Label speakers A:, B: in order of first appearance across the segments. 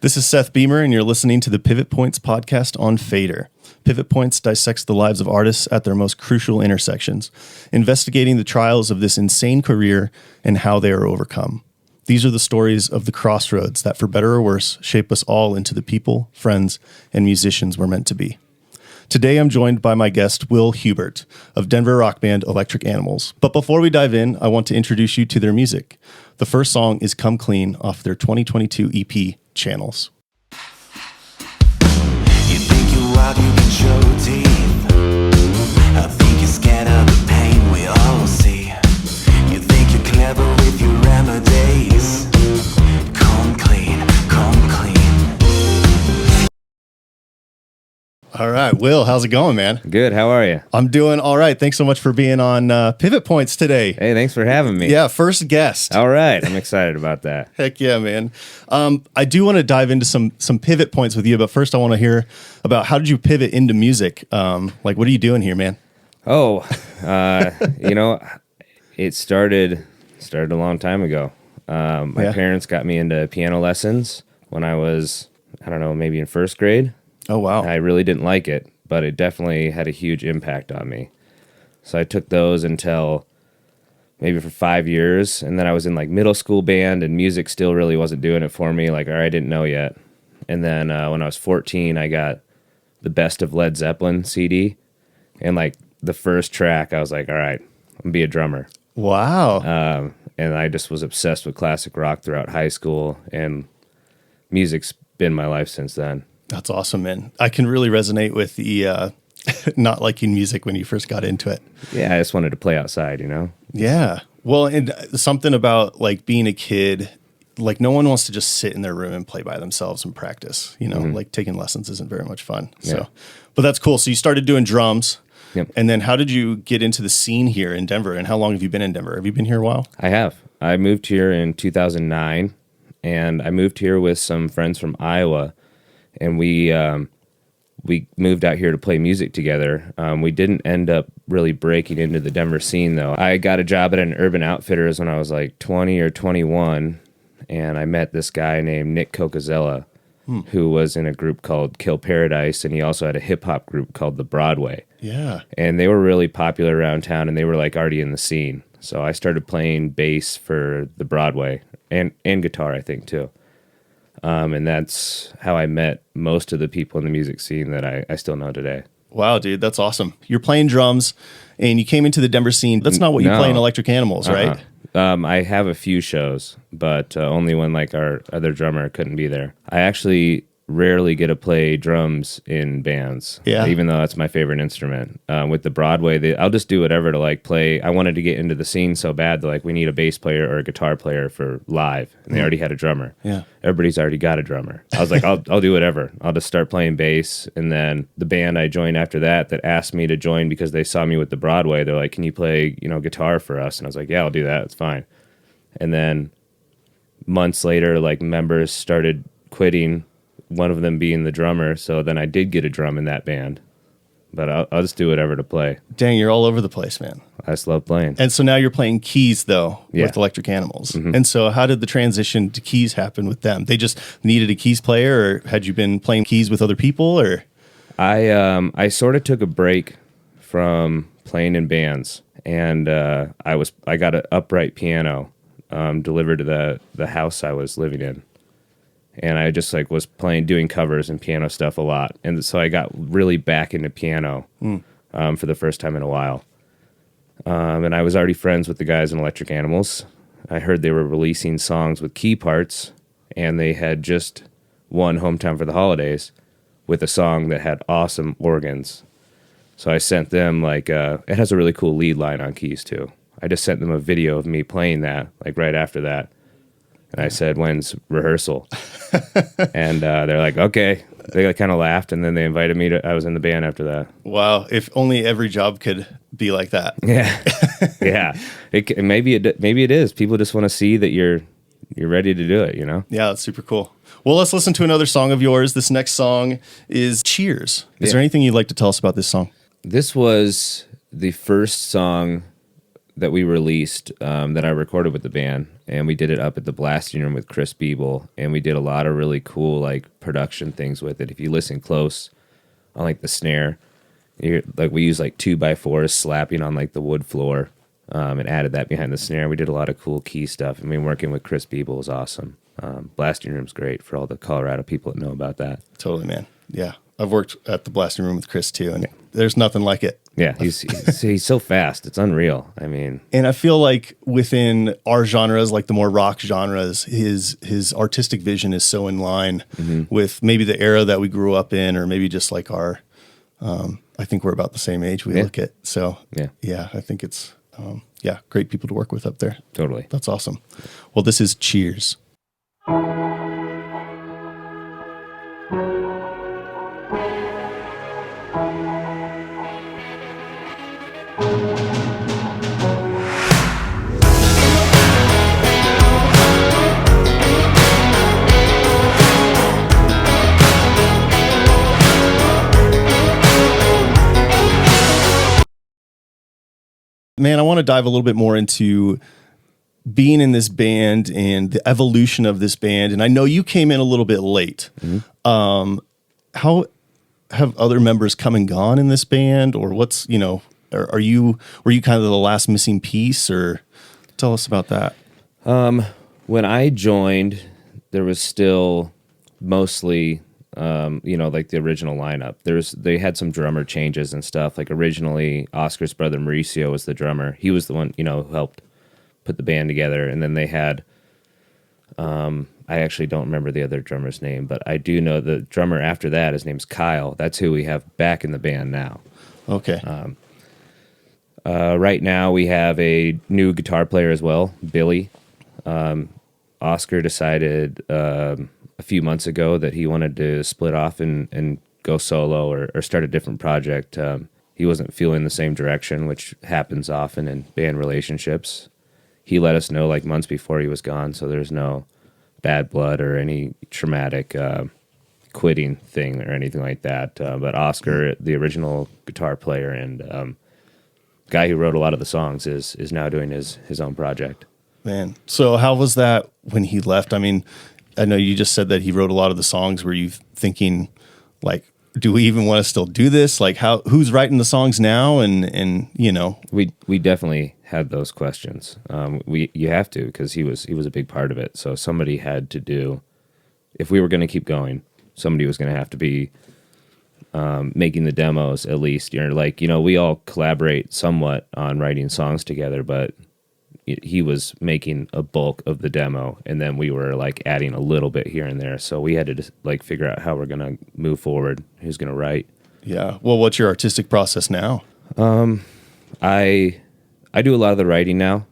A: This is Seth Beamer, and you're listening to the Pivot Points podcast on Fader. Pivot Points dissects the lives of artists at their most crucial intersections, investigating the trials of this insane career and how they are overcome. These are the stories of the crossroads that, for better or worse, shape us all into the people, friends, and musicians we're meant to be. Today, I'm joined by my guest, Will Hubert of Denver rock band Elektric Animals. But before we dive in, I want to introduce you to their music. The first song is Come Clean off their 2022 EP, Channels.
B: You think you walk, you can show teeth. I think you're scared of the pain we all see. You think you're clever with your remedies. Come clean, come clean.
A: All right, Will, how's it going, man?
C: Good. How are you?
A: I'm doing all right. Thanks so much for being on Pivot Points today.
C: Hey, thanks for having me.
A: Yeah, first guest.
C: All right. I'm excited about that.
A: Heck yeah, man. I do want to dive into some pivot points with you, but first I want to hear about how did you pivot into music? What are you doing here, man?
C: Oh, it started a long time ago. My parents got me into piano lessons when I was, maybe in first grade.
A: Oh, wow.
C: I really didn't like it, but it definitely had a huge impact on me. So I took those until maybe for 5 years, and then I was in middle school band, and music still really wasn't doing it for me. I didn't know yet. And then when I was 14, I got the Best of Led Zeppelin CD, and the first track, I was like, all right, I'm gonna be a drummer.
A: Wow.
C: And I just was obsessed with classic rock throughout high school, and music's been my life since then.
A: That's awesome, man. I can really resonate with the not liking music when you first got into it.
C: Yeah, I just wanted to play outside,
A: Yeah. Well, and something about being a kid, no one wants to just sit in their room and play by themselves and practice, taking lessons isn't very much fun.
C: Yeah.
A: So, but that's cool. So you started doing drums.
C: Yep.
A: And then how did you get into the scene here in Denver, and how long have you been in Denver? Have you been here a while?
C: I have. I moved here in 2009, and I moved here with some friends from Iowa. And we moved out here to play music together. We didn't end up really breaking into the Denver scene, though. I got a job at an Urban Outfitters when I was 20 or 21, and I met this guy named Nick Cocazella, who was in a group called Kill Paradise, and he also had a hip-hop group called The Broadway.
A: Yeah.
C: And they were really popular around town, and they were already in the scene. So I started playing bass for The Broadway, and guitar, I think, too. And that's how I met most of the people in the music scene that I still know today.
A: Wow, dude, that's awesome. You're playing drums, and you came into the Denver scene. That's not what you play in Elektric Animals, right?
C: I have a few shows, but only when our other drummer couldn't be there. I actually rarely get to play drums in bands, even though that's my favorite instrument. With the Broadway, I'll just do whatever to play. I wanted to get into the scene so bad that we need a bass player or a guitar player for live, and they already had a drummer.
A: Yeah,
C: everybody's already got a drummer. I was like, I'll do whatever. I'll just start playing bass. And then the band I joined after that asked me to join because they saw me with the Broadway. They're like, can you play guitar for us? And I was like, yeah, I'll do that. It's fine. And then months later, members started quitting, one of them being the drummer. So then I did get a drum in that band, but I'll just do whatever to play.
A: Dang, you're all over the place, man.
C: I just love playing.
A: And so now you're playing keys, though,
C: Yeah.
A: with Elektric Animals.
C: Mm-hmm.
A: And so how did the transition to keys happen with them? They just needed a keys player, or had you been playing keys with other people? Or
C: I sort of took a break from playing in bands, and I got an upright piano delivered to the house I was living in. And I just was doing covers and piano stuff a lot. And so I got really back into piano for the first time in a while. And I was already friends with the guys in Elektric Animals. I heard they were releasing songs with key parts, and they had just won Hometown for the Holidays with a song that had awesome organs. So I sent them it has a really cool lead line on keys too. I just sent them a video of me playing that right after that. And I said, when's rehearsal? And they're like, okay. They kind of laughed, and then they invited me I was in the band after that.
A: Wow, if only every job could be like that.
C: Yeah. Yeah. Maybe it is. People just want to see that you're ready to do it,
A: Yeah, that's super cool. Well, let's listen to another song of yours. This next song is Cheers. Is there anything you'd like to tell us about this song?
C: This was the first song that we released that I recorded with the band, and we did it up at the blasting room with Chris Beeble, and we did a lot of really cool like production things with it. If you listen close on like the snare, like we used like 2x4s slapping on like the wood floor, and added that behind the snare. We did a lot of cool key stuff. I mean, working with Chris Beeble was awesome. Blasting room's great for all the Colorado people that know about that.
A: Totally, man. Yeah, I've worked at the blasting room with Chris too, and there's nothing like it.
C: Yeah, he's so fast. It's unreal. I mean,
A: and I feel like within our genres, like the more rock genres, his artistic vision is so in line with maybe the era that we grew up in, or maybe just like our. I think we're about the same age. We look at yeah. I think it's great people to work with up there.
C: Totally,
A: that's awesome. Well, this is Cheers. Man, I want to dive a little bit more into being in this band and the evolution of this band. And I know you came in a little bit late. How have other members come and gone in this band, or what's, were you kind of the last missing piece, or tell us about that?
C: When I joined, there was still mostly, like the original lineup. They had some drummer changes and stuff. Like originally, Oscar's brother Mauricio was the drummer. He was the one, who helped put the band together. And then they had, I actually don't remember the other drummer's name, but I do know the drummer after that. His name's Kyle. That's who we have back in the band now.
A: Okay.
C: Right now we have a new guitar player as well, Billy. Oscar decided a few months ago that he wanted to split off and go solo or start a different project. He wasn't feeling the same direction, which happens often in band relationships. He let us know like months before he was gone, so there's no bad blood or any traumatic quitting thing or anything like that. But Oscar, the original guitar player and guy who wrote a lot of the songs, is now doing his own project.
A: Man, so how was that when he left? I mean, I know you just said that he wrote a lot of the songs. Were you thinking, like, do we even want to still do this? Like, who's writing the songs now? And
C: we definitely had those questions. You have to, because he was a big part of it. So somebody had to do. If we were going to keep going, somebody was going to have to be making the demos at least. We all collaborate somewhat on writing songs together, but he was making a bulk of the demo, and then we were like adding a little bit here and there. So we had to just like figure out how we're going to move forward, who's going to write.
A: Yeah. Well, what's your artistic process now?
C: I do a lot of the writing now.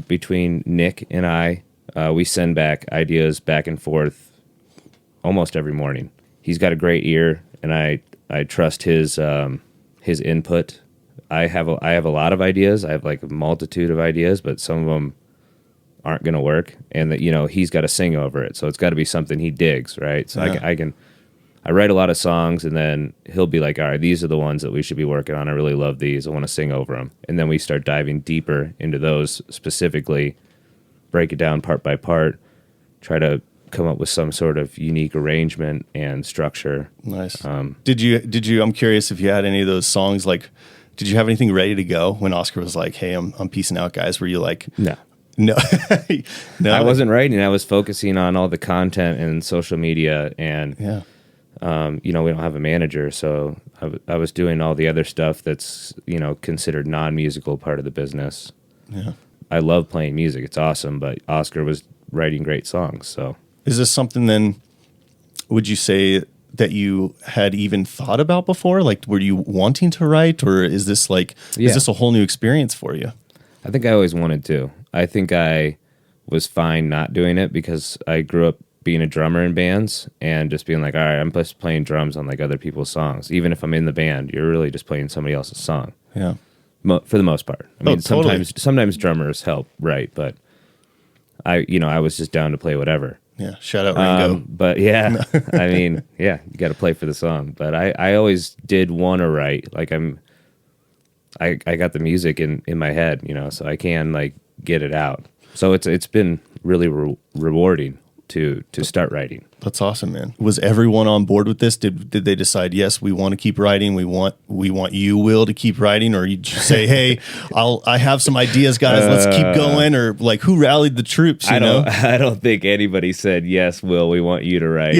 C: Between Nick and I, we send back ideas back and forth almost every morning. He's got a great ear, and I trust his input. I have a lot of ideas. I have like a multitude of ideas, but some of them aren't going to work, and that he's got to sing over it, so it's got to be something he digs, right? So yeah. I write a lot of songs, and then he'll be like, all right, these are the ones that we should be working on. I really love these. I want to sing over them, and then we start diving deeper into those specifically, break it down part by part, try to come up with some sort of unique arrangement and structure.
A: Nice. Did you? I'm curious if you had any of those songs like. Did you have anything ready to go when Oscar was like, "Hey, I'm peacing out, guys"? Were you like,
C: no,
A: no?
C: I wasn't writing. I was focusing on all the content and social media, and
A: yeah.
C: We don't have a manager, so I was doing all the other stuff that's considered non-musical part of the business.
A: Yeah,
C: I love playing music; it's awesome. But Oscar was writing great songs. So,
A: is this something then? Would you say that you had even thought about before? Like, were you wanting to write, or is this is this a whole new experience for you?
C: I think I always wanted to. I think I was fine not doing it because I grew up being a drummer in bands and just being like, all right, I'm just playing drums on like other people's songs. Even if I'm in the band, you're really just playing somebody else's song.
A: Yeah.
C: For the most part. I mean,
A: totally.
C: sometimes drummers help write, but I was just down to play whatever.
A: Yeah, shout out Ringo.
C: But yeah, I mean, yeah, you got to play for the song. But I always did want to write. Like I got the music in my head, so I can like get it out. So it's been really rewarding to start writing.
A: That's awesome, man. Was everyone on board with this? Did they decide, yes, we want to keep writing, we want you, Will, to keep writing, or you just say, hey, I have some ideas, guys, let's keep going, or like who rallied the troops?
C: I don't think anybody said, yes, Will, we want you to write.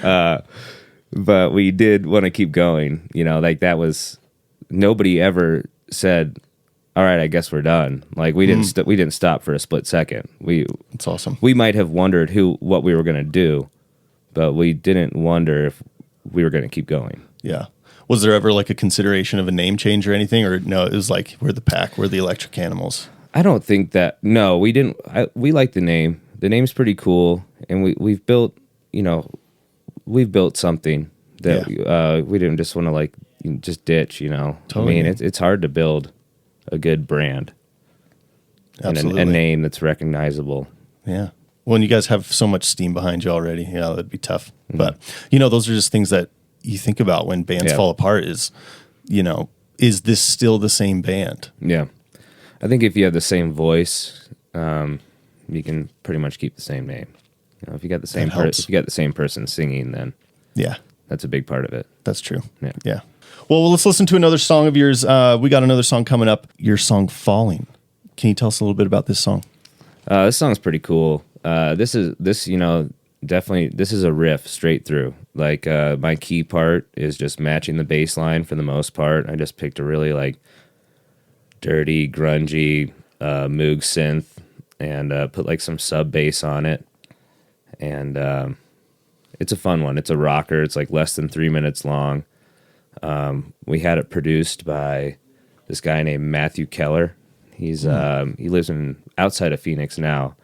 A: Yeah.
C: But we did want to keep going. Like that was, nobody ever said, all right, I guess we're done. Like we didn't we didn't stop for a split second.
A: It's awesome.
C: We might have wondered what we were going to do, but we didn't wonder if we were going to keep going.
A: Yeah. Was there ever like a consideration of a name change or anything, or no? It was like we're the pack, we're the Electric Animals.
C: I don't think that. No, we didn't. We like the name. The name's pretty cool, and we've built something that we didn't just want to like just ditch. Totally. I mean, it's hard to build a good brand.
A: Absolutely.
C: And a name that's recognizable.
A: Yeah. Well, and you guys have so much steam behind you already. That'd be tough. Mm-hmm. But those are just things that you think about when bands fall apart. Is this still the same band?
C: Yeah. I think if you have the same voice, you can pretty much keep the same name. If you got the same person singing, then that's a big part of it.
A: That's true. Yeah. Well, let's listen to another song of yours. We got another song coming up. Your song "Falling." Can you tell us a little bit about this song?
C: This song's pretty cool. This is a riff straight through. Like my key part is just matching the bass line for the most part. I just picked a really like dirty, grungy Moog synth and put like some sub bass on it. And it's a fun one. It's a rocker. It's like less than 3 minutes long. We had it produced by this guy named Matthew Keller. He's he lives outside of Phoenix now,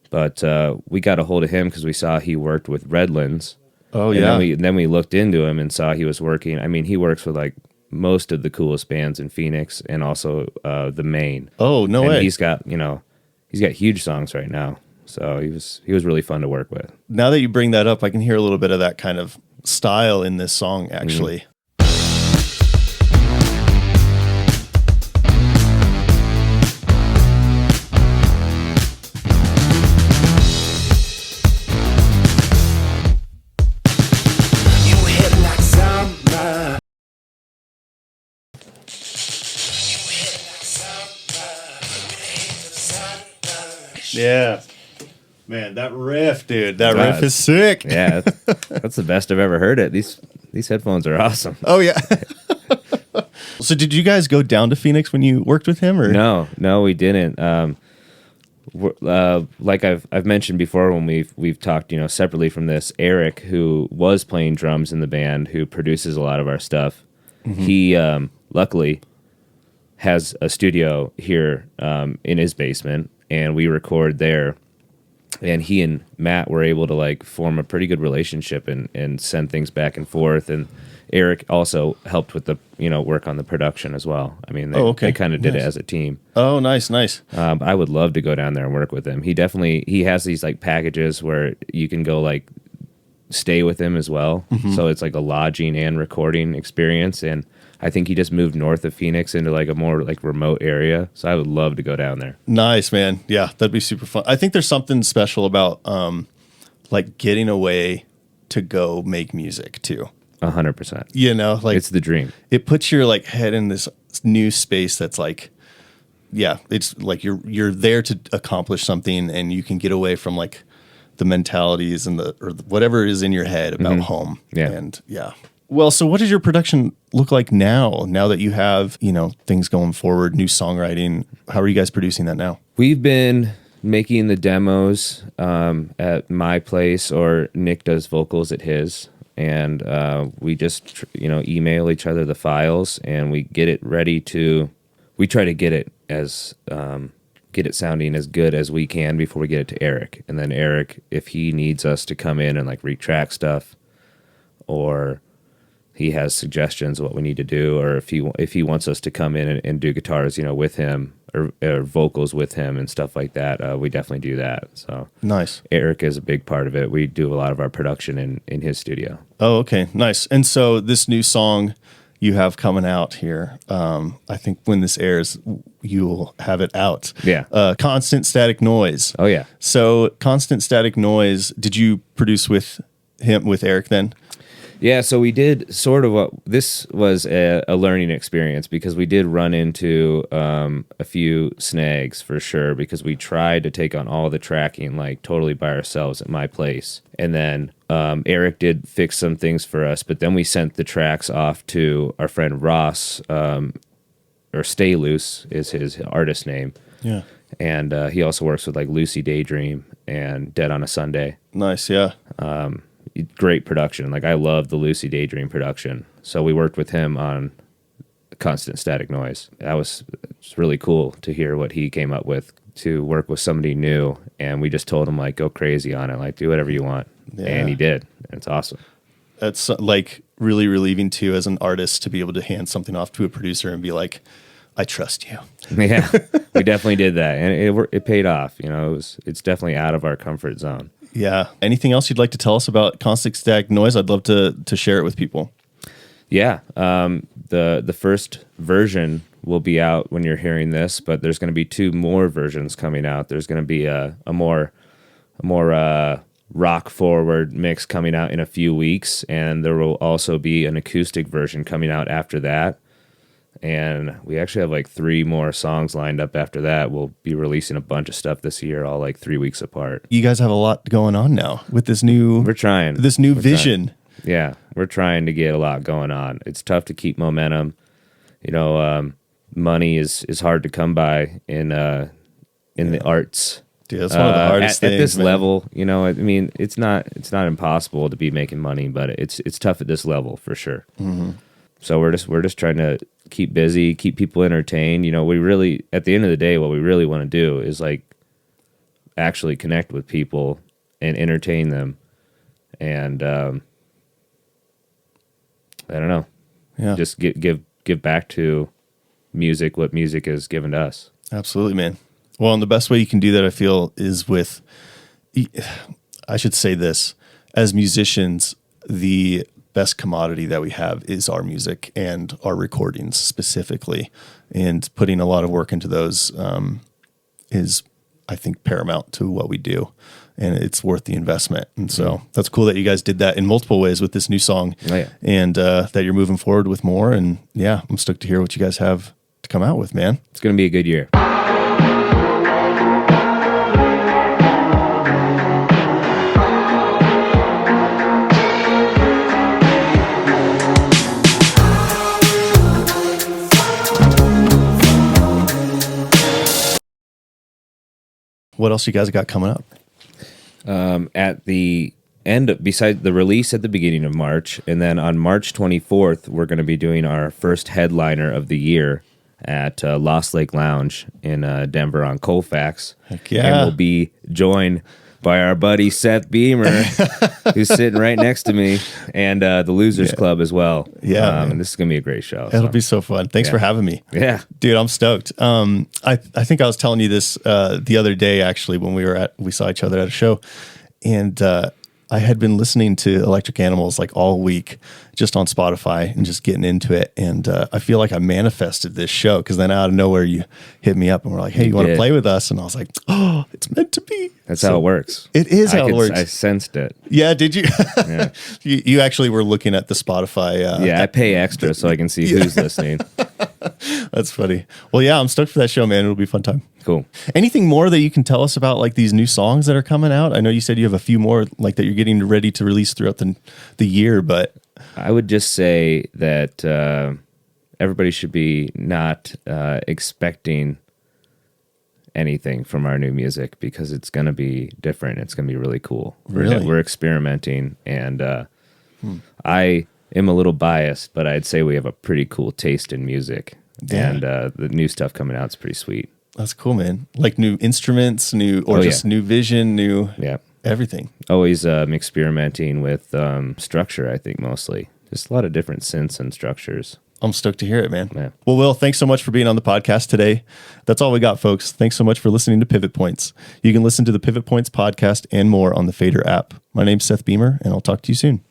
C: but we got a hold of him because we saw he worked with Redlands.
A: Oh yeah.
C: And then we looked into him and saw he was working. I mean, he works with like most of the coolest bands in Phoenix and also the Maine.
A: Oh no way.
C: He's got huge songs right now. So he was really fun to work with.
A: Now that you bring that up, I can hear a little bit of that kind of style in this song actually. Mm-hmm. Yeah. Man, that riff, dude. That riff is sick.
C: Yeah. That's the best I've ever heard it. These headphones are awesome.
A: Oh, yeah. So did you guys go down to Phoenix when you worked with him? Or
C: No, we didn't. Like I've mentioned before when we've talked, separately from this, Eric, who was playing drums in the band, who produces a lot of our stuff, he luckily has a studio here in his basement, and we record there. And he and Matt were able to like form a pretty good relationship and send things back and forth. And Eric also helped with the work on the production as well. I mean, they kind of did it as a team.
A: Oh, nice.
C: I would love to go down there and work with him. He has these like packages where you can go like stay with him as well. Mm-hmm. So it's like a lodging and recording experience. And I think he just moved north of Phoenix into like a more like remote area. So I would love to go down there. Nice,
A: man. Yeah, that'd be super fun. I think there's something special about like getting away to go make music too.
C: 100%.
A: Like
C: it's the dream.
A: It puts your like head in this new space that's like, yeah, it's like you're there to accomplish something, and you can get away from like the mentalities and or whatever is in your head about home.
C: Yeah.
A: And yeah. Well, so what does your production look like now that you have, things going forward, new songwriting? How are you guys producing that now?
C: We've been making the demos at my place, or Nick does vocals at his. And we just, email each other the files, and we get it ready we try to get it sounding as good as we can before we get it to Eric. And then Eric, if he needs us to come in and like retrack stuff, or he has suggestions of what we need to do, or if he wants us to come in and do guitars, with him, or vocals with him and stuff like that, we definitely do that. So
A: nice.
C: Eric is a big part of it. We do a lot of our production in his studio.
A: Oh, okay, nice. And so this new song, you have coming out here. I think when this airs, you'll have it out.
C: Yeah.
A: Constant Static Noise.
C: Oh yeah.
A: So Constant Static Noise, did you produce with Eric then?
C: Yeah, so we did sort of this was a learning experience because we did run into a few snags for sure because we tried to take on all the tracking like totally by ourselves at my place. And then Eric did fix some things for us, but then we sent the tracks off to our friend Ross, or Stay Loose is his artist name.
A: Yeah.
C: And he also works with like Lucy Daydream and Dead on a Sunday.
A: Nice, yeah.
C: Great production. Like I love the Lucy Daydream production. So we worked with him on Constant Static Noise. It's really cool to hear what he came up with to work with somebody new. And we just told him like, go crazy on it. Like do whatever you want.
A: Yeah.
C: And he did. And it's awesome.
A: That's like really relieving too as an artist to be able to hand something off to a producer and be like, I trust you.
C: Yeah, we definitely did that. And it paid off. You know, it's definitely out of our comfort zone.
A: Yeah. Anything else you'd like to tell us about Constant Static Noise? I'd love to share it with people.
C: Yeah. The first version will be out when you're hearing this, but there's going to be 2 more versions coming out. There's going to be a more rock forward mix coming out in a few weeks, and there will also be an acoustic version coming out after that. And we actually have like 3 more songs lined up after that. We'll be releasing a bunch of stuff this year, all like 3 weeks apart.
A: You guys have a lot going on now with this new.
C: We're trying.
A: This new vision.
C: Yeah, we're trying to get a lot going on. It's tough to keep momentum. You know, money is hard to come by in the arts.
A: Dude, that's one of the hardest things.
C: At this
A: man.
C: level, you know, I mean, it's not impossible to be making money, but it's tough at this level for sure. Mm-hmm. So we're just trying to keep busy, keep people entertained. You know, we really, at the end of the day, what we really want to do is like actually connect with people and entertain them. And I don't know, just give back to music what music has given to us.
A: Absolutely, man. Well, and the best way you can do that, I feel, is with, I should say this, as musicians, the best commodity that we have is our music and our recordings specifically, and putting a lot of work into those is, I think, paramount to what we do, and it's worth the investment. And so that's cool that you guys did that in multiple ways with this new song, and that you're moving forward with more. And yeah, I'm stoked to hear what you guys have to come out with, man.
C: It's going to be a good year.
A: What else you guys got coming up?
C: At the end, besides the release at the beginning of March, and then on March 24th, we're going to be doing our first headliner of the year at Lost Lake Lounge in Denver on Colfax.
A: Heck yeah.
C: And we'll be joined by our buddy Seth Beamer, who's sitting right next to me, and the Losers Club as well.
A: Yeah,
C: and this is going to be a great show.
A: It'll be so fun. Thanks for having me.
C: Yeah.
A: Dude, I'm stoked. I think I was telling you this the other day, actually, when we saw each other at a show, and I had been listening to Electric Animals like all week, just on Spotify and just getting into it. And I feel like I manifested this show because then out of nowhere you hit me up and were like, hey, you want to play with us? And I was like, oh, it's meant to be.
C: That's how it works.
A: It is how it works.
C: I sensed it.
A: Yeah, did you?
C: Yeah.
A: You actually were looking at the Spotify.
C: Yeah, I pay extra so I can see who's listening.
A: That's funny. Well, yeah, I'm stoked for that show, man. It'll be a fun time.
C: Cool.
A: Anything more that you can tell us about like these new songs that are coming out? I know you said you have a few more like that you're getting ready to release throughout the year, but
C: I would just say that everybody should be not expecting anything from our new music because it's going to be different. It's going to be really cool.
A: Really?
C: We're experimenting, and I am a little biased, but I'd say we have a pretty cool taste in music.
A: Yeah.
C: And the new stuff coming out is pretty sweet.
A: That's cool, man. Like new instruments, new vision, new everything.
C: Always experimenting with structure, I think, mostly. Just a lot of different synths and structures.
A: I'm stoked to hear it, man.
C: Yeah.
A: Well, Will, thanks so much for being on the podcast today. That's all we got, folks. Thanks so much for listening to Pivot Points. You can listen to the Pivot Points podcast and more on the Fader app. My name's Seth Beamer, and I'll talk to you soon.